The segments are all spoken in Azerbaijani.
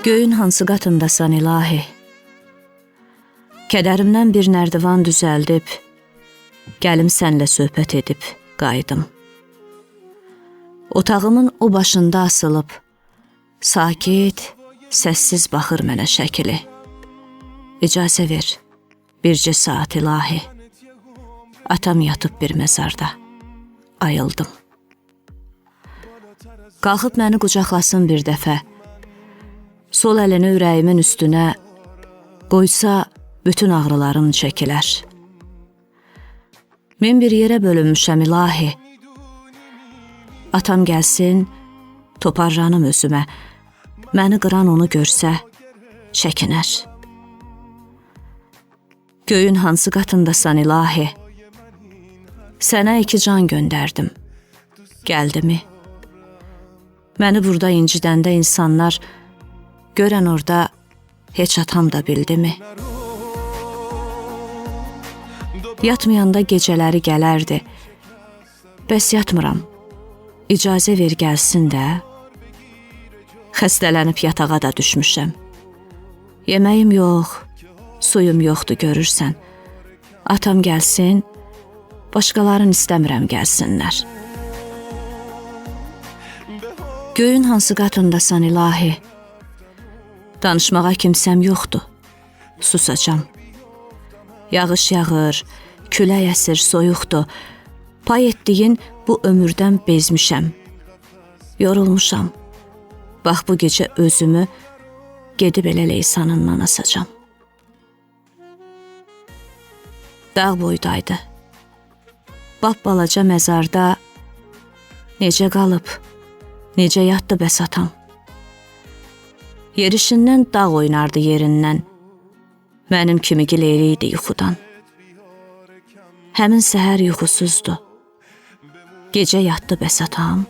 Göyün hansı qatındasan ilahi? Kədərimdən bir nərdivan düzəldib, gəlim sənlə söhbət edib, qayıdım. Otağımın o başında asılıb, sakit, səssiz baxır mənə şəkili. İcazə ver, bircə saat ilahi. Atam yatıb bir məzarda, ayıldım. Qalxıb məni qucaqlasın bir dəfə, sol əlini ürəyimin üstünə qoysa bütün ağrılarım çəkilər. Min bir yerə bölünmüşəm ilahi. Atam gəlsin, toparlanım özümə, məni qıran onu görsə çəkinər. Göyün hansı qatındasan ilahi? Sənə 2 can göndərdim, gəldimi? Məni burada incidəndə insanlar, görən orada heç atam da bildimi? Yatmayanda gecələri gələrdi, bəs yatmıram, icazə ver gəlsin də. Xəstələnib yatağa da düşmüşəm. Yeməyim yox, suyum yoxdur görürsən. Atam gəlsin, başqalarını istəmirəm gəlsinlər. Göyün hansı qatındasan ilahi? Danışmağa kimsəm yoxdur, susacam. Yağış yağır, külək əsir, soyuqdur. Pay etdiyin bu ömürdən bezmişəm. Yorulmuşam. Bax bu gecə özümü gedib elə leysanından asacam. Dağ boydaydı. Bap balaca məzarda necə qalıb, necə yatdı bəs atam. Yerişindən dağ oynardı yerindən, mənim kimi gileyliydi yuxudan. Həmin səhər yuxusuzdu, gecə yatdı bəs atam.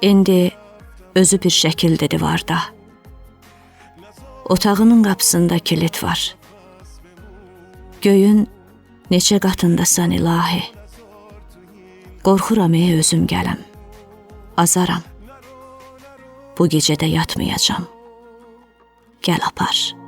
İndi özü bir şəkildir divarda. Otağının qapısında kilit var. Göyün neçə qatındasan ilahi? Qorxuram özüm gələm, azaram. Bu gecədə yatmayacam. Gəl apar.